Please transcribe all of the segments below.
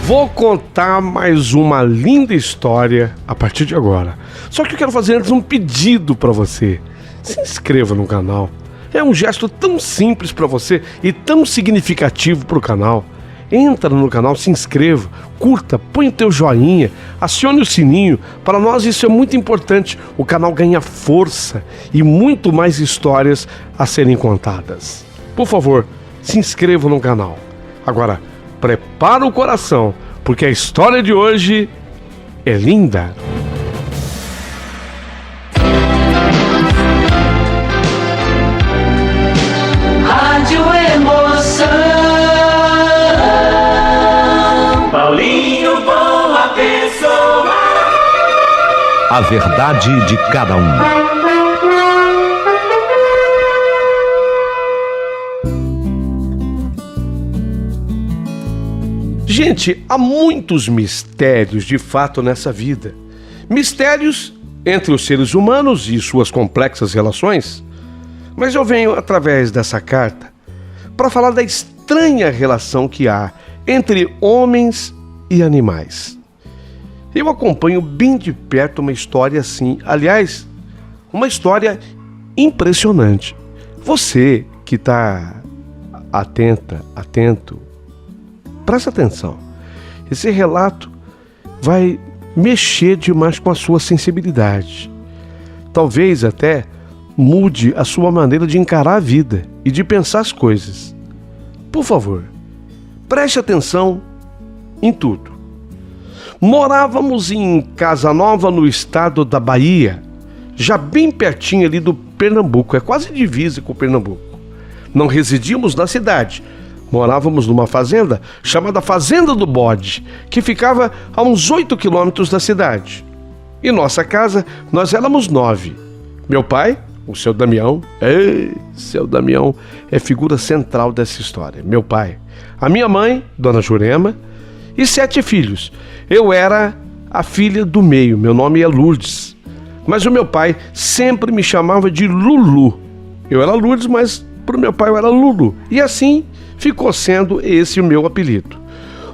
Vou contar mais uma linda história a partir de agora. Só que eu quero fazer antes um pedido para você. Se inscreva no canal. É um gesto tão simples para você e tão significativo para o canal. Entra no canal, se inscreva, curta, põe o teu joinha, acione o sininho. Para nós isso é muito importante. O canal ganha força e muito mais histórias a serem contadas. Por favor, se inscreva no canal. Agora, prepara o coração, porque a história de hoje é linda. Rádio Emoção, Paulinho Boa Pessoa. A verdade de cada um. Gente, há muitos mistérios de fato nessa vida. Mistérios entre os seres humanos e suas complexas relações. Mas eu venho através dessa carta para falar da estranha relação que há entre homens e animais. Eu acompanho bem de perto uma história assim, aliás, uma história impressionante. Você que está atento, presta atenção. Esse relato vai mexer demais com a sua sensibilidade. Talvez até mude a sua maneira de encarar a vida e de pensar as coisas. Por favor, preste atenção em tudo. Morávamos em Casa Nova, no estado da Bahia, já bem pertinho ali do Pernambuco, é quase divisa com o Pernambuco. Não residíamos na cidade. Morávamos numa fazenda chamada Fazenda do Bode, que ficava a uns 8 quilômetros da cidade. Em nossa casa, nós éramos 9. Meu pai, o seu Damião, seu Damião é figura central dessa história. Meu pai, a minha mãe, Dona Jurema, e 7 filhos. Eu era a filha do meio, meu nome é Lourdes. Mas o meu pai sempre me chamava de Lulu. Eu era Lourdes, mas para o meu pai eu era Lulu. E assim ficou sendo esse o meu apelido.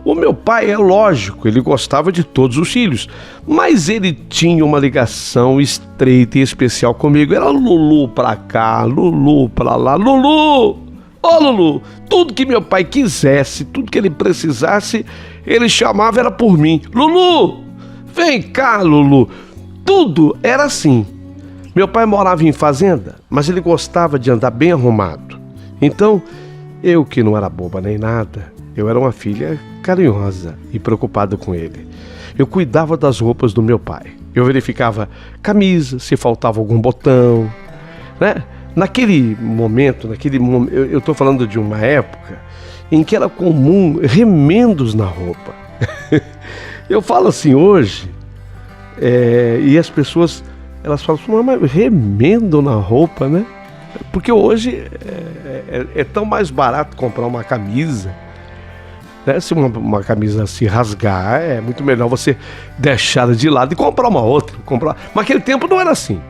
O meu pai, é lógico, ele gostava de todos os filhos, mas ele tinha uma ligação estreita e especial comigo. Era Lulu pra cá, Lulu pra lá, Lulu! Ô Lulu! Tudo que meu pai quisesse, tudo que ele precisasse, ele chamava, era por mim. Lulu! Vem cá, Lulu! Tudo era assim. Meu pai morava em fazenda, mas ele gostava de andar bem arrumado. Então, eu que não era boba nem nada, eu era uma filha carinhosa e preocupada com ele. Eu cuidava das roupas do meu pai. Eu verificava camisa, se faltava algum botão, né? Naquele momento, eu estou falando de uma época em que era comum remendos na roupa. Eu falo assim hoje, e as pessoas, elas falam assim, mas remendo na roupa, né? Porque hoje é tão mais barato comprar uma camisa, né? Se uma camisa se rasgar, é muito melhor você deixá-la de lado e comprar uma outra. Mas naquele tempo não era assim.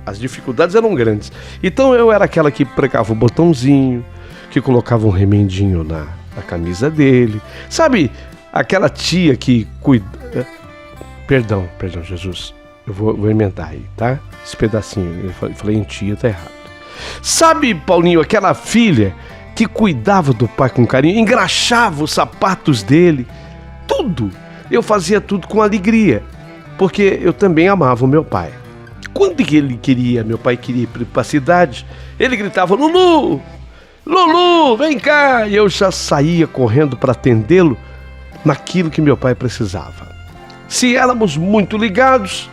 As dificuldades eram grandes. Então eu era aquela que pregava o botãozinho, que colocava um remendinho na camisa dele. Sabe, aquela tia que cuida... Perdão, Jesus. Eu vou emendar aí, tá? Esse pedacinho. Eu falei em tia, tá errado. Sabe, Paulinho, aquela filha que cuidava do pai com carinho, engraxava os sapatos dele, tudo. Eu fazia tudo com alegria, porque eu também amava o meu pai. Quando meu pai queria ir para a cidade, ele gritava, Lulu, Lulu, vem cá. E eu já saía correndo para atendê-lo naquilo que meu pai precisava. Se éramos muito ligados,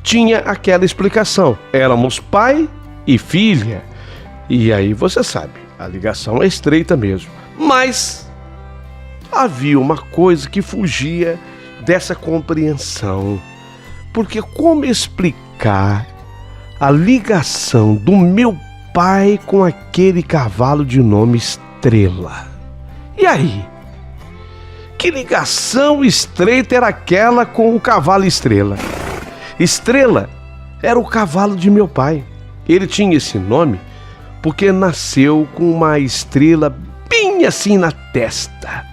tinha aquela explicação. Éramos pai e filha. E aí você sabe, a ligação é estreita mesmo. Mas havia uma coisa que fugia dessa compreensão. Porque como explicar a ligação do meu pai com aquele cavalo de nome Estrela? E aí? Que ligação estreita era aquela com o cavalo Estrela? Estrela era o cavalo de meu pai. Ele tinha esse nome porque nasceu com uma estrela bem assim na testa.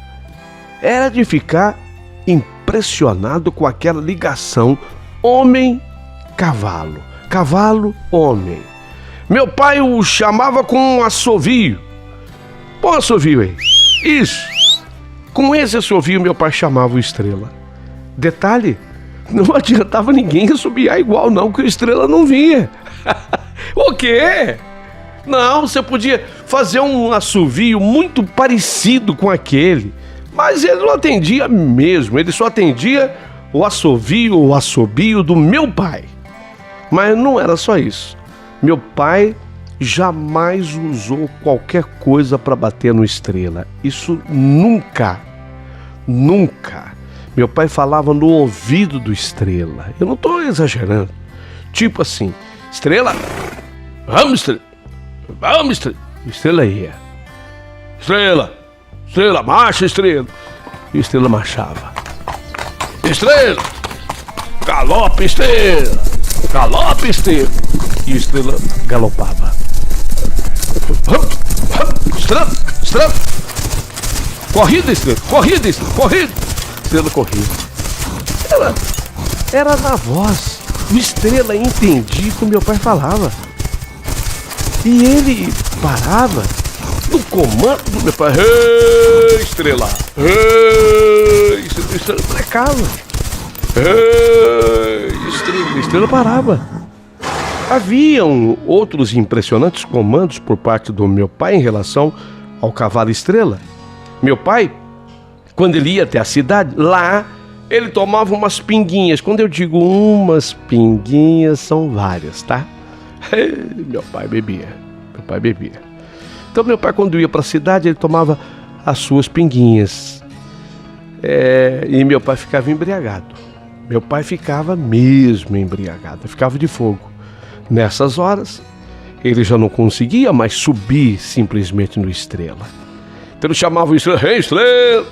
Era de ficar impressionado com aquela ligação homem-cavalo, cavalo-homem. Meu pai o chamava com um assovio. Põe um assovio aí. Isso. Com esse assovio, meu pai chamava o Estrela. Detalhe, não adiantava ninguém assobiar igual não, que o Estrela não vinha. O quê? Não, você podia fazer um assovio muito parecido com aquele, mas ele não atendia mesmo, ele só atendia o assovio, o assobio do meu pai. Mas não era só isso. Meu pai jamais usou qualquer coisa para bater no Estrela. Isso nunca. Meu pai falava no ouvido do Estrela. Eu não estou exagerando. Tipo assim, Estrela, vamos, Estrela. Vamos, Estrela. Estrela ia. Estrela, marcha, Estrela. E Estrela marchava. Estrela, galope, Estrela. Galope, Estrela. E Estrela galopava. Estrela. Corrida, Estrela. Estrela corria. Era na voz. O Estrela entendia o que o meu pai falava. E ele parava no comando do meu pai. Ei, Estrela! Ei, Estrela brecava. Ei, Estrela parava. Haviam outros impressionantes comandos por parte do meu pai em relação ao cavalo Estrela. Meu pai, quando ele ia até a cidade, lá ele tomava umas pinguinhas. Quando eu digo umas pinguinhas, são várias, tá? Meu pai bebia. Então meu pai, quando ia para a cidade, ele tomava as suas pinguinhas. E meu pai ficava embriagado. Meu pai ficava mesmo embriagado, ficava de fogo. Nessas horas, ele já não conseguia mais subir simplesmente no Estrela. Então ele chamava o Estrela, Ei, Estrela!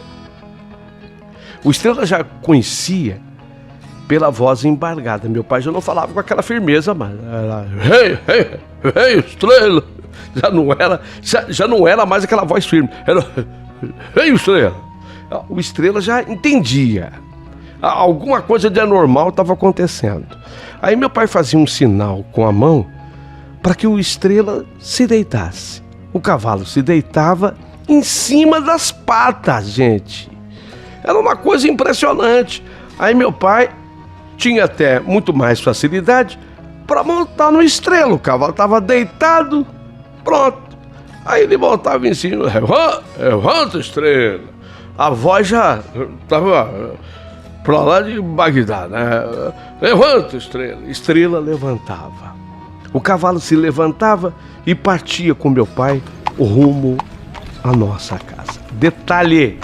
O Estrela já conhecia pela voz embargada. Meu pai já não falava com aquela firmeza, mas era Ei, Estrela! Já não era mais aquela voz firme. Era Ei, Estrela! O Estrela já entendia. Alguma coisa de anormal estava acontecendo. Aí meu pai fazia um sinal com a mão para que o Estrela se deitasse. O cavalo se deitava em cima das patas, gente. Era uma coisa impressionante. Aí meu pai tinha até muito mais facilidade para montar no Estrela. O cavalo estava deitado, pronto. Aí ele montava em cima. Levanta, Estrela. A voz já estava para lá de Bagdá, né? Levanta, Estrela. Estrela levantava. O cavalo se levantava e partia com meu pai o rumo à nossa casa. Detalhe,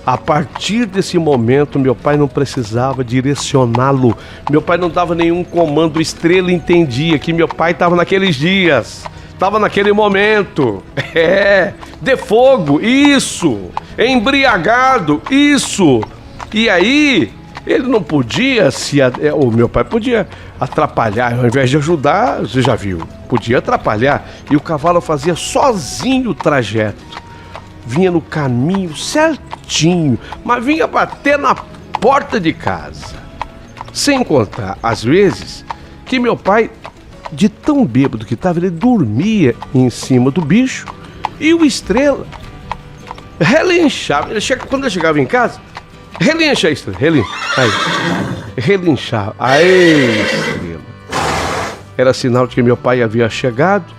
a partir desse momento meu pai não precisava direcioná-lo. Meu pai não dava nenhum comando. O Estrela entendia que meu pai estava naqueles dias, estava naquele momento. De fogo, isso. Embriagado, isso. E aí ele não podia o meu pai podia atrapalhar, ao invés de ajudar, você já viu, podia atrapalhar. E o cavalo fazia sozinho o trajeto. Vinha no caminho certinho, mas vinha bater na porta de casa. Sem contar, às vezes, que meu pai, de tão bêbado que estava, ele dormia em cima do bicho e o Estrela relinchava. Quando ele chegava em casa, relincha, Estrela, relincha. Aí, relinchava. Aí, Estrela. Era sinal de que meu pai havia chegado.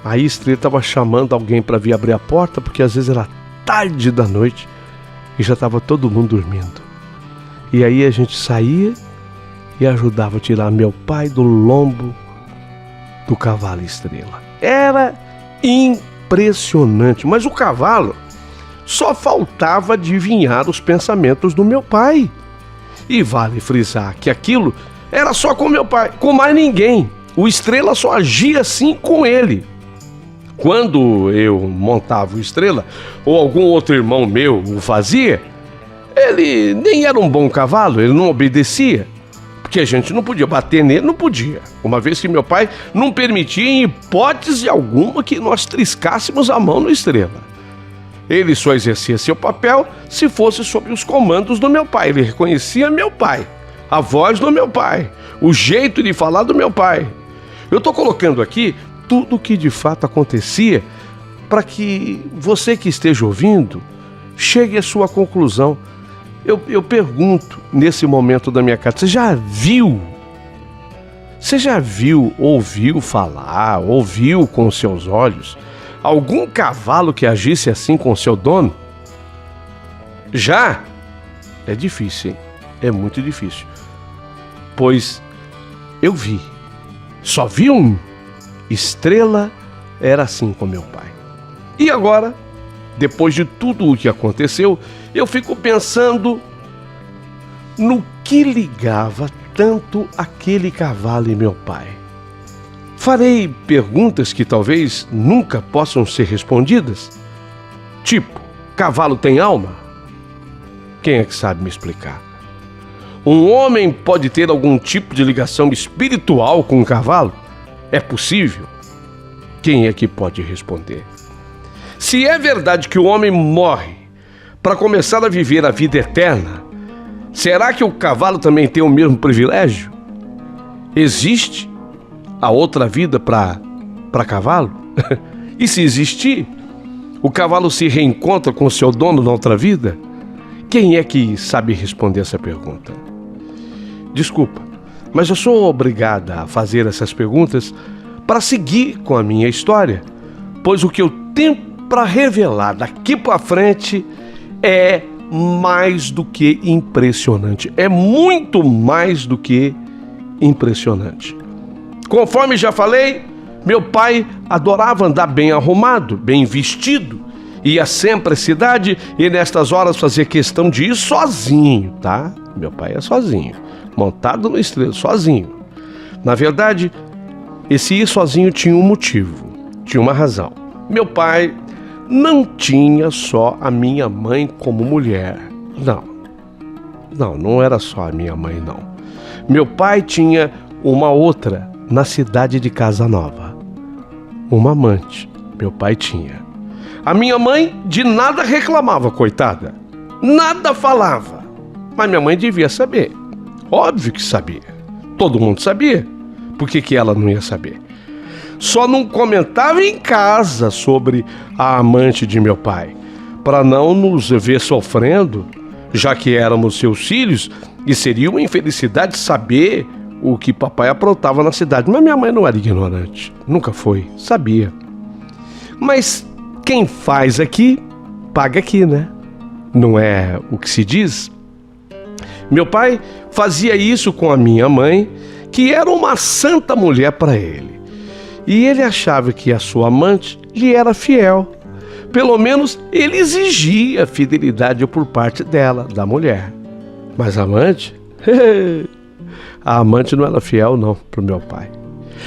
Aí Estrela estava chamando alguém para vir abrir a porta, porque às vezes era tarde da noite e já estava todo mundo dormindo. E aí a gente saía e ajudava a tirar meu pai do lombo do cavalo Estrela. Era impressionante, mas o cavalo só faltava adivinhar os pensamentos do meu pai. E vale frisar que aquilo era só com meu pai, com mais ninguém. O Estrela só agia assim com ele. Quando eu montava o Estrela, ou algum outro irmão meu o fazia, ele nem era um bom cavalo, ele não obedecia. Porque a gente não podia bater nele, não podia. Uma vez que meu pai não permitia, em hipótese alguma, que nós triscássemos a mão no Estrela. Ele só exercia seu papel se fosse sob os comandos do meu pai. Ele reconhecia meu pai, a voz do meu pai, o jeito de falar do meu pai. Eu estou colocando aqui tudo o que de fato acontecia para que você que esteja ouvindo chegue à sua conclusão. Eu pergunto nesse momento da minha carta, você já viu, ouviu falar, ouviu com os seus olhos algum cavalo que agisse assim com o seu dono? Já? É difícil, hein? É muito difícil. Pois eu vi. Só vi um. Estrela era assim com meu pai. E agora, depois de tudo o que aconteceu, eu fico pensando no que ligava tanto aquele cavalo e meu pai. Farei perguntas que talvez nunca possam ser respondidas. Tipo, cavalo tem alma? Quem é que sabe me explicar? Um homem pode ter algum tipo de ligação espiritual com um cavalo? É possível? Quem é que pode responder? Se é verdade que o homem morre para começar a viver a vida eterna, será que o cavalo também tem o mesmo privilégio? Existe a outra vida para cavalo? E se existir, o cavalo se reencontra com seu dono na outra vida? Quem é que sabe responder essa pergunta? Desculpa, mas eu sou obrigada a fazer essas perguntas para seguir com a minha história, pois o que eu tenho para revelar daqui para frente é mais do que impressionante. É muito mais do que impressionante. Conforme já falei, meu pai adorava andar bem arrumado, bem vestido. Ia sempre à cidade e nestas horas fazia questão de ir sozinho, tá? Meu pai é sozinho, montado no estrelo, sozinho. Na verdade, esse ir sozinho tinha um motivo, tinha uma razão. Meu pai não tinha só a minha mãe como mulher. Não era só a minha mãe, não. Meu pai tinha uma outra na cidade de Casa Nova. Uma amante, meu pai tinha. A minha mãe de nada reclamava, coitada. Nada falava. Mas minha mãe devia saber. Óbvio que sabia. Todo mundo sabia. Por que ela não ia saber? Só não comentava em casa sobre a amante de meu pai, para não nos ver sofrendo, já que éramos seus filhos, e seria uma infelicidade saber o que papai aprontava na cidade. Mas minha mãe não era ignorante, nunca foi, sabia. Mas quem faz aqui, paga aqui, né? Não é o que se diz? Meu pai fazia isso com a minha mãe, que era uma santa mulher para ele. E ele achava que a sua amante lhe era fiel. Pelo menos ele exigia fidelidade por parte dela, da mulher. Mas a amante? A amante não era fiel não para o meu pai.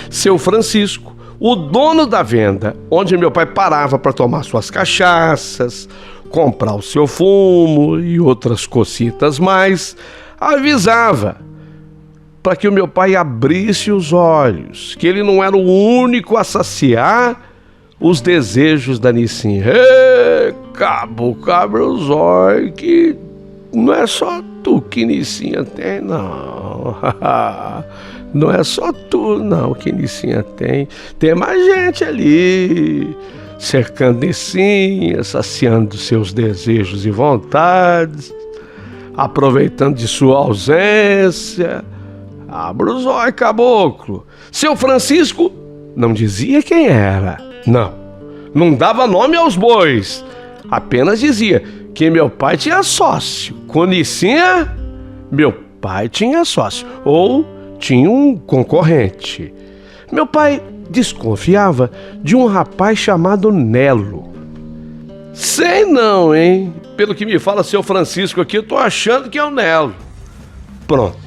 Seu Francisco, o dono da venda, onde meu pai parava para tomar suas cachaças, comprar o seu fumo e outras cocitas mais, avisava para que o meu pai abrisse os olhos, que ele não era o único a saciar os desejos da Nicinha. Cabo os olhos, que não é só tu que Nicinha tem, não. Não é só tu, não, que Nicinha tem. Tem mais gente ali, cercando Nicinha, saciando seus desejos e vontades, aproveitando de sua ausência. Abra os olhos, caboclo. Seu Francisco não dizia quem era. Não dava nome aos bois. Apenas dizia que meu pai tinha sócio. Com Nicinha, meu pai tinha sócio. Ou tinha um concorrente. Meu pai desconfiava de um rapaz chamado Nelo. Sei não, hein? Pelo que me fala seu Francisco aqui, eu tô achando que é o Nelo. Pronto.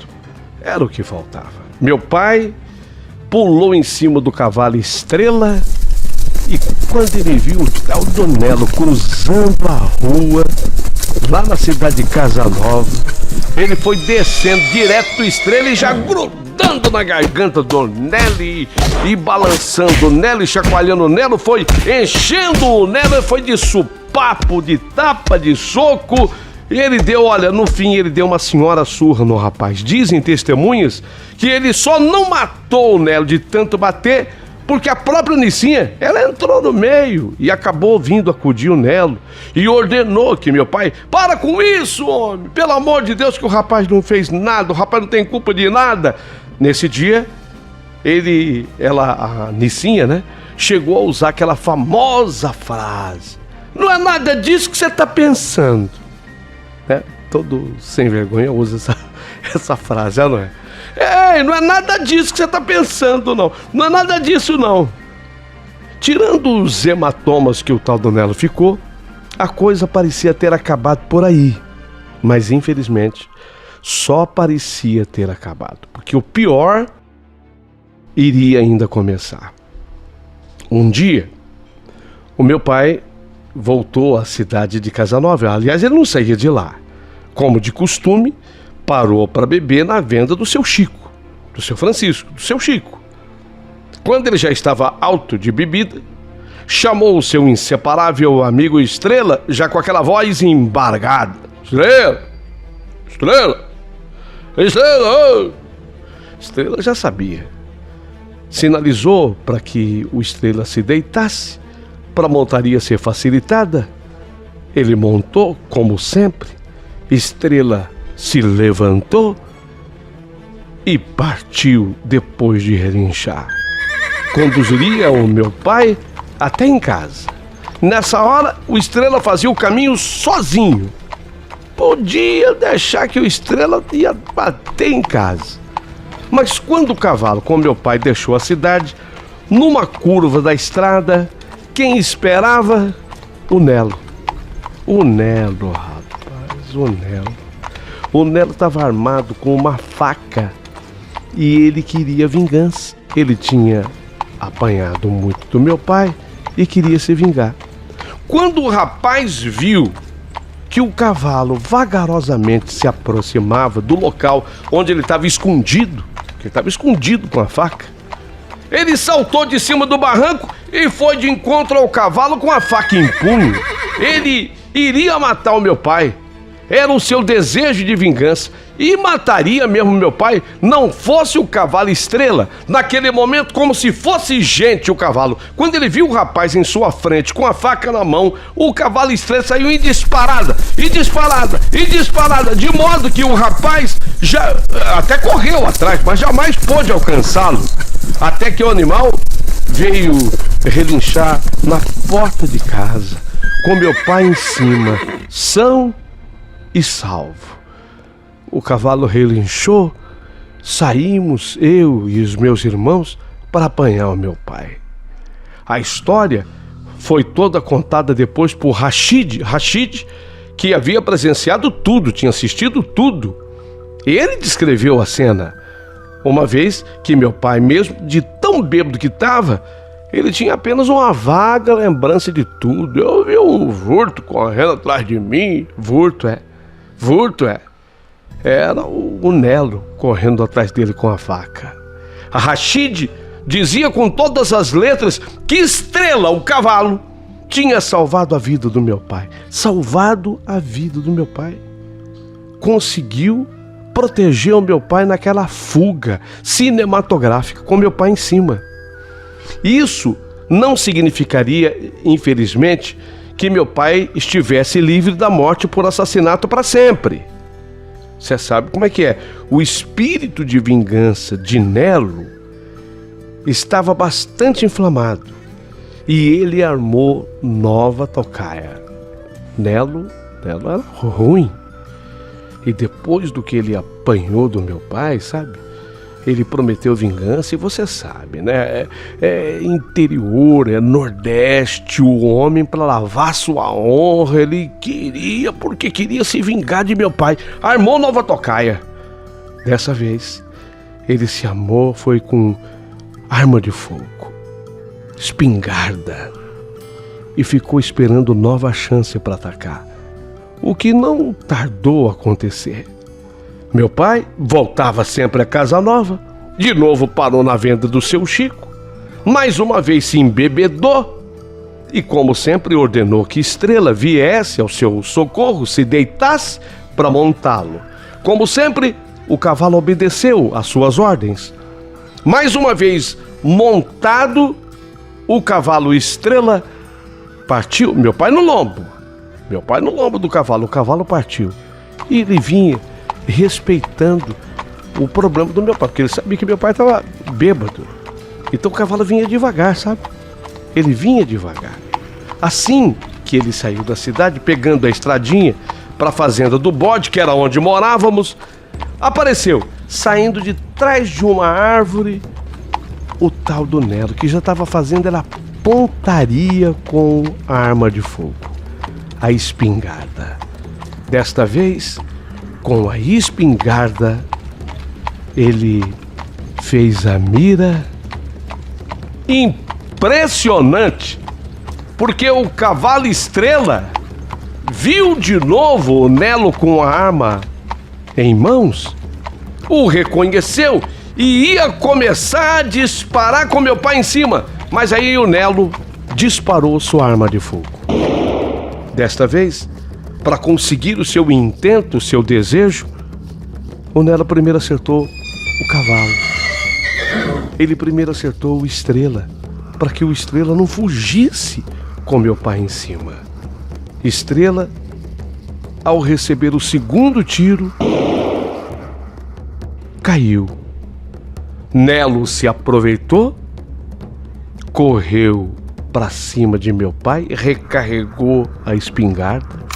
Era o que faltava. Meu pai pulou em cima do cavalo Estrela e quando ele viu o tal do Nelo cruzando a rua, lá na cidade de Casa Nova, ele foi descendo direto do Estrela e já grudando na garganta do Nelo e balançando o Nelo e chacoalhando o Nelo, foi enchendo o Nelo e foi de supetão papo, de tapa, de soco. E ele deu, olha, no fim ele deu uma senhora surra no rapaz. Dizem testemunhas que ele só não matou o Nelo de tanto bater porque a própria Nicinha, ela entrou no meio e acabou vindo acudir o Nelo e ordenou que meu pai, para com isso, homem, pelo amor de Deus, que o rapaz não fez nada, o rapaz não tem culpa de nada. Nesse dia, a Nicinha, né, chegou a usar aquela famosa frase: não é nada disso que você está pensando. Né? Todo sem vergonha usa essa frase, não é? Ei, não é nada disso que você está pensando, não. Não é nada disso, não. Tirando os hematomas que o tal do Nelo ficou, a coisa parecia ter acabado por aí. Mas, infelizmente, só parecia ter acabado, porque o pior iria ainda começar. Um dia, o meu pai voltou à cidade de Casanova. Aliás, ele não saía de lá. Como de costume, parou para beber na venda do seu Chico, do seu Francisco, do seu Chico. Quando ele já estava alto de bebida, chamou o seu inseparável amigo Estrela, já com aquela voz embargada: Estrela! Estrela! Estrela! Estrela já sabia. Sinalizou para que o Estrela se deitasse, para a montaria ser facilitada. Ele montou, como sempre. Estrela se levantou e partiu depois de relinchar. Conduziria o meu pai até em casa. Nessa hora, o Estrela fazia o caminho sozinho. Podia deixar que o Estrela ia bater em casa. Mas quando o cavalo com meu pai deixou a cidade, numa curva da estrada, quem esperava? O Nelo. O Nelo, rapaz, o Nelo. O Nelo estava armado com uma faca e ele queria vingança. Ele tinha apanhado muito do meu pai e queria se vingar. Quando o rapaz viu que o cavalo vagarosamente se aproximava do local onde ele estava escondido, que ele estava escondido com a faca, ele saltou de cima do barranco e foi de encontro ao cavalo com a faca em punho. Ele iria matar o meu pai. Era o seu desejo de vingança. E mataria mesmo meu pai, não fosse o cavalo Estrela. Naquele momento, como se fosse gente o cavalo. Quando ele viu o rapaz em sua frente com a faca na mão, o cavalo Estrela saiu em disparada, e disparada, e disparada, de modo que o rapaz já até correu atrás, mas jamais pôde alcançá-lo. Até que o animal veio relinchar na porta de casa, com meu pai em cima, são e salvo. O cavalo relinchou, saímos, eu e os meus irmãos, para apanhar o meu pai. A história foi toda contada depois por Rachid, que havia presenciado tudo, tinha assistido tudo. Ele descreveu a cena. Uma vez que meu pai, mesmo de tão bêbado que estava, ele tinha apenas uma vaga lembrança de tudo. Eu vi um vulto correndo atrás de mim. Vulto é. Era o Nelo correndo atrás dele com a faca. A Rachid dizia com todas as letras que Estrela, o cavalo, tinha salvado a vida do meu pai. Salvado a vida do meu pai. Conseguiu proteger o meu pai naquela fuga cinematográfica com meu pai em cima. Isso não significaria, infelizmente, que meu pai estivesse livre da morte por assassinato para sempre. Você sabe como é que é? O espírito de vingança de Nelo estava bastante inflamado e ele armou nova tocaia. Nelo era ruim. E depois do que ele apanhou do meu pai, sabe? Ele prometeu vingança e você sabe, né? É interior, é nordeste, o homem para lavar sua honra, ele queria, porque queria se vingar de meu pai. Armou nova tocaia. Dessa vez, ele se armou, foi com arma de fogo, espingarda, e ficou esperando nova chance para atacar. O que não tardou a acontecer. Meu pai voltava sempre a Casanova, de novo parou na venda do seu Chico, mais uma vez se embebedou E como sempre ordenou que Estrela viesse ao seu socorro, se deitasse para montá-lo. Como sempre, o cavalo obedeceu às suas ordens. Mais uma vez montado, o cavalo Estrela partiu. Meu pai no lombo do cavalo, o cavalo partiu. E ele vinha respeitando o problema do meu pai, porque ele sabia que meu pai estava bêbado. Então o cavalo vinha devagar, sabe? Ele vinha devagar. Assim que ele saiu da cidade, pegando a estradinha para a fazenda do bode, que era onde morávamos, apareceu, saindo de trás de uma árvore, o tal do Nelo, que já estava fazendo era pontaria com a arma de fogo, a espingarda. Desta vez, com a espingarda, ele fez a mira impressionante, porque o cavalo Estrela viu de novo o Nelo com a arma em mãos, o reconheceu e ia começar a disparar com meu pai em cima, mas aí o Nelo disparou sua arma de fogo. Desta vez, para conseguir o seu intento, o seu desejo, o Nelo primeiro acertou o cavalo. Ele primeiro acertou o Estrela, para que o Estrela não fugisse com meu pai em cima. Estrela, ao receber o segundo tiro, caiu. Nelo se aproveitou, correu para cima de meu pai, recarregou a espingarda.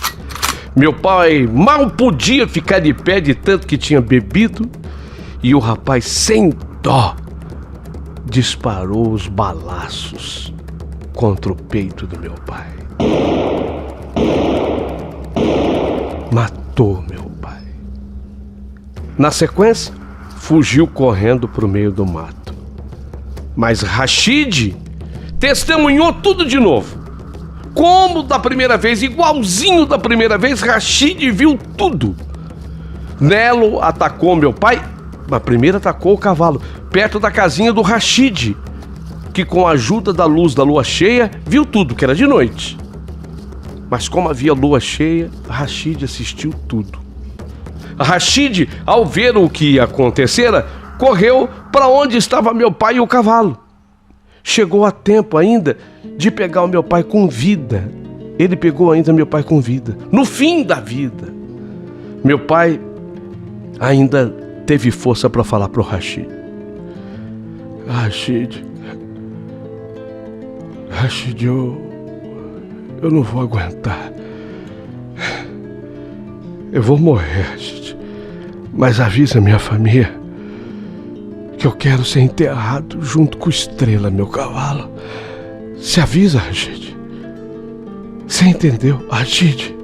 Meu pai mal podia ficar de pé de tanto que tinha bebido, e o rapaz, sem dó, disparou os balaços contra o peito do meu pai. Matou meu pai. Na sequência, fugiu correndo para o meio do mato. Mas Rashid testemunhou tudo de novo. Como da primeira vez, igualzinho da primeira vez, Rashid viu tudo. Nelo atacou meu pai, mas primeiro atacou o cavalo, perto da casinha do Rashid, que com a ajuda da luz da lua cheia, viu tudo, que era de noite. Mas como havia lua cheia, Rashid assistiu tudo. Rashid, ao ver o que acontecera, correu para onde estava meu pai e o cavalo. Chegou a tempo ainda de pegar o meu pai com vida. Ele pegou ainda meu pai com vida, no fim da vida. Meu pai ainda teve força para falar para o Rashid. Rashid, eu não vou aguentar. Eu vou morrer, Rashid. Mas avisa minha família que eu quero ser enterrado junto com Estrela, meu cavalo. Se avisa, Rashid. Você entendeu, Rashid?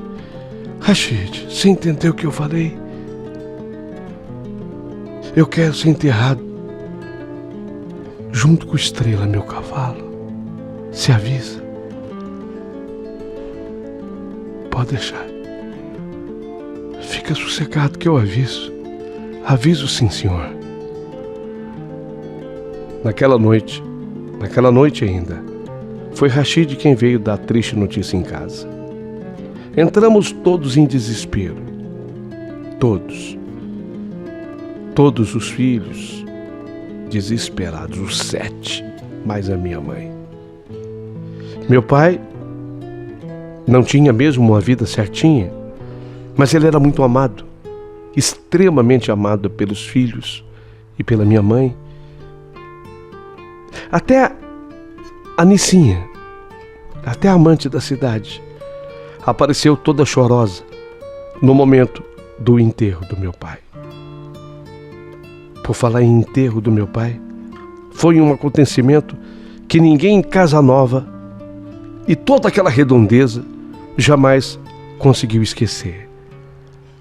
Rashid, você entendeu o que eu falei? Eu quero ser enterrado junto com Estrela, meu cavalo. Se avisa. Pode deixar. Fica sossegado que eu aviso. Aviso sim, senhor. Naquela noite ainda, foi Rashid quem veio dar triste notícia em casa. Entramos todos em desespero. Todos os filhos, desesperados, os 7, mais a minha mãe. Meu pai não tinha mesmo uma vida certinha, mas ele era muito amado, extremamente amado pelos filhos e pela minha mãe. Até a Nicinha, até a amante da cidade, apareceu toda chorosa no momento do enterro do meu pai. Por falar em enterro do meu pai, foi um acontecimento que ninguém em Casa Nova e toda aquela redondeza jamais conseguiu esquecer.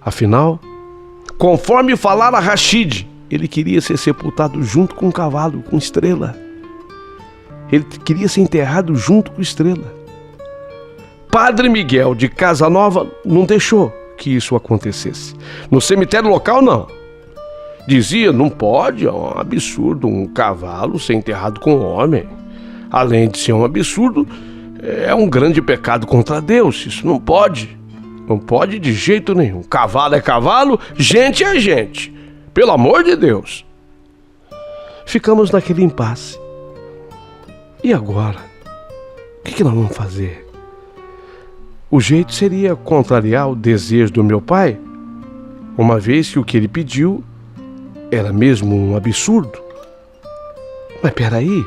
Afinal, conforme falara Rashid, ele queria ser sepultado junto com o cavalo, com Estrela. Ele queria ser enterrado junto com Estrela. Padre Miguel de Casa Nova não deixou que isso acontecesse. No cemitério local, não. Dizia, não pode, é um absurdo um cavalo ser enterrado com um homem. Além de ser um absurdo, é um grande pecado contra Deus. Isso não pode. Não pode de jeito nenhum. Cavalo é cavalo, gente é gente. Pelo amor de Deus. Ficamos naquele impasse. E agora? O que nós vamos fazer? O jeito seria contrariar o desejo do meu pai, uma vez que o que ele pediu era mesmo um absurdo. Mas peraí,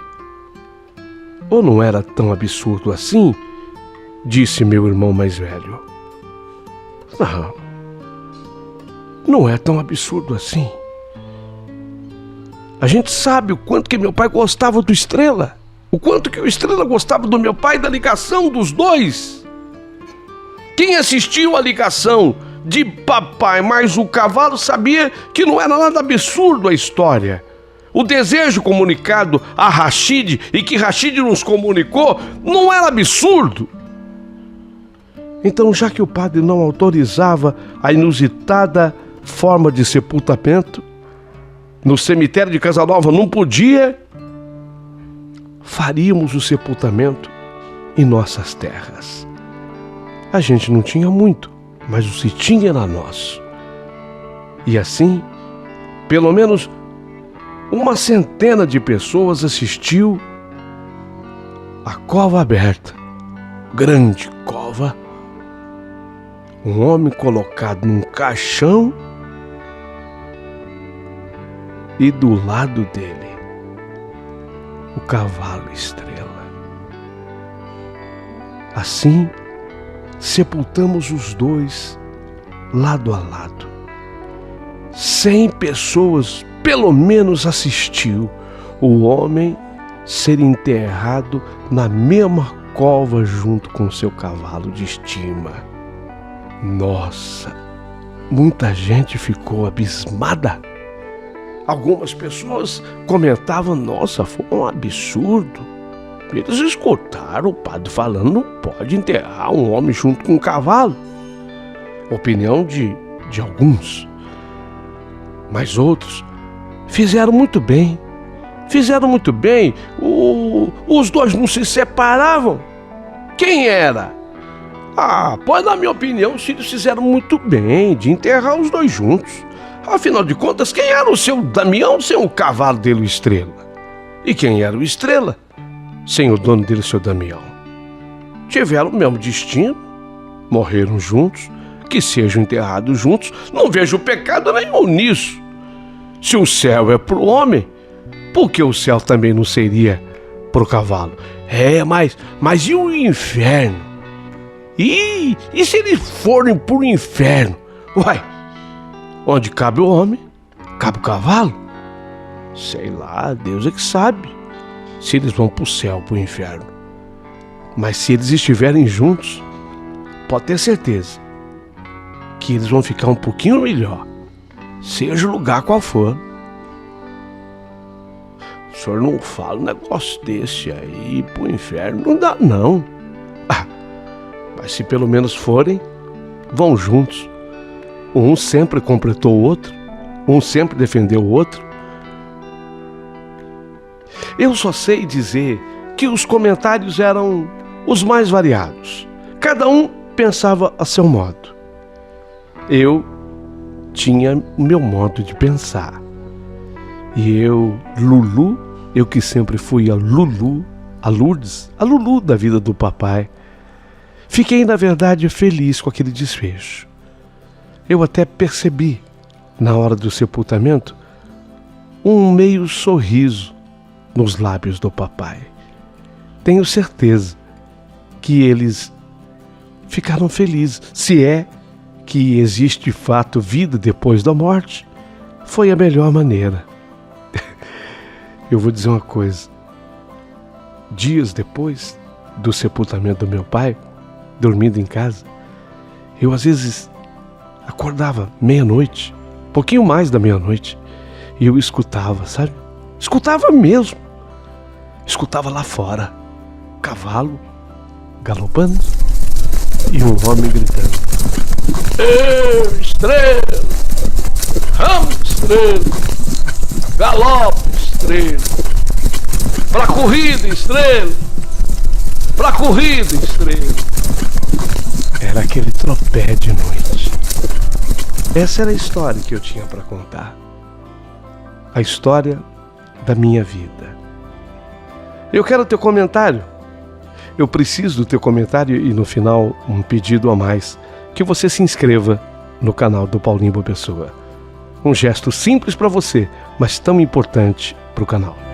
ou não era tão absurdo assim? Disse meu irmão mais velho. Não é tão absurdo assim. A gente sabe o quanto que meu pai gostava do Estrela, o quanto que o Estrela gostava do meu pai, da ligação dos dois. Quem assistiu a ligação de papai mais o cavalo sabia que não era nada absurdo a história. O desejo comunicado a Rashid e que Rashid nos comunicou não era absurdo. Então, já que o padre não autorizava a inusitada forma de sepultamento, no cemitério de Casanova não podia, faríamos o sepultamento em nossas terras. A gente não tinha muito, mas o que tinha era nosso. E assim, pelo menos uma centena de pessoas assistiu à cova aberta, grande cova, um homem colocado num caixão e do lado dele o cavalo Estrela. Assim, sepultamos os dois lado a lado. 100 pessoas pelo menos assistiu o homem ser enterrado na mesma cova junto com seu cavalo de estima. Nossa, muita gente ficou abismada. Algumas pessoas comentavam: nossa, foi um absurdo. Eles escutaram o padre falando: não pode enterrar um homem junto com um cavalo. Opinião de alguns. Mas outros fizeram muito bem. Fizeram muito bem. Os dois não se separavam. Quem era? Pois na minha opinião, os filhos fizeram muito bem de enterrar os dois juntos. Afinal de contas, quem era o seu Damião sem o cavalo dele, o Estrela? E quem era o Estrela sem o dono dele, seu Damião? Tiveram o mesmo destino, morreram juntos, que sejam enterrados juntos. Não vejo pecado nenhum nisso. Se o céu é pro homem, por que o céu também não seria pro cavalo? Mas e o inferno? E se eles forem pro inferno? Uai, onde cabe o homem, cabe o cavalo? Sei lá, Deus é que sabe se eles vão pro céu, pro inferno. Mas se eles estiverem juntos, pode ter certeza que eles vão ficar um pouquinho melhor, seja o lugar qual for. O senhor não fala um negócio desse aí pro inferno, não dá não. Mas se pelo menos forem, vão juntos. Um sempre completou o outro, um sempre defendeu o outro. Eu só sei dizer que os comentários eram os mais variados. Cada um pensava a seu modo. Eu tinha o meu modo de pensar. E eu, Lulu, eu que sempre fui a Lulu, a Lourdes, a Lulu da vida do papai, fiquei, na verdade, feliz com aquele desfecho. Eu até percebi, na hora do sepultamento, um meio sorriso nos lábios do papai. Tenho certeza que eles ficaram felizes. Se é que existe de fato vida depois da morte, foi a melhor maneira. Eu vou dizer uma coisa. Dias depois do sepultamento do meu pai, dormindo em casa, eu às vezes acordava meia-noite, pouquinho mais da meia-noite, e eu escutava, sabe? Escutava mesmo. Escutava lá fora, cavalo galopando e um homem gritando: Ei, Estrela! Vamos, Estrela! Galope, Estrela! Pra corrida, Estrela! pra corrida, estrela. Era aquele tropé de noite. Essa era a história que eu tinha para contar. A história da minha vida. Eu quero teu comentário. Eu preciso do teu comentário e no final um pedido a mais, que você se inscreva no canal do Paulinho Boa Pessoa. Um gesto simples para você, mas tão importante para o canal.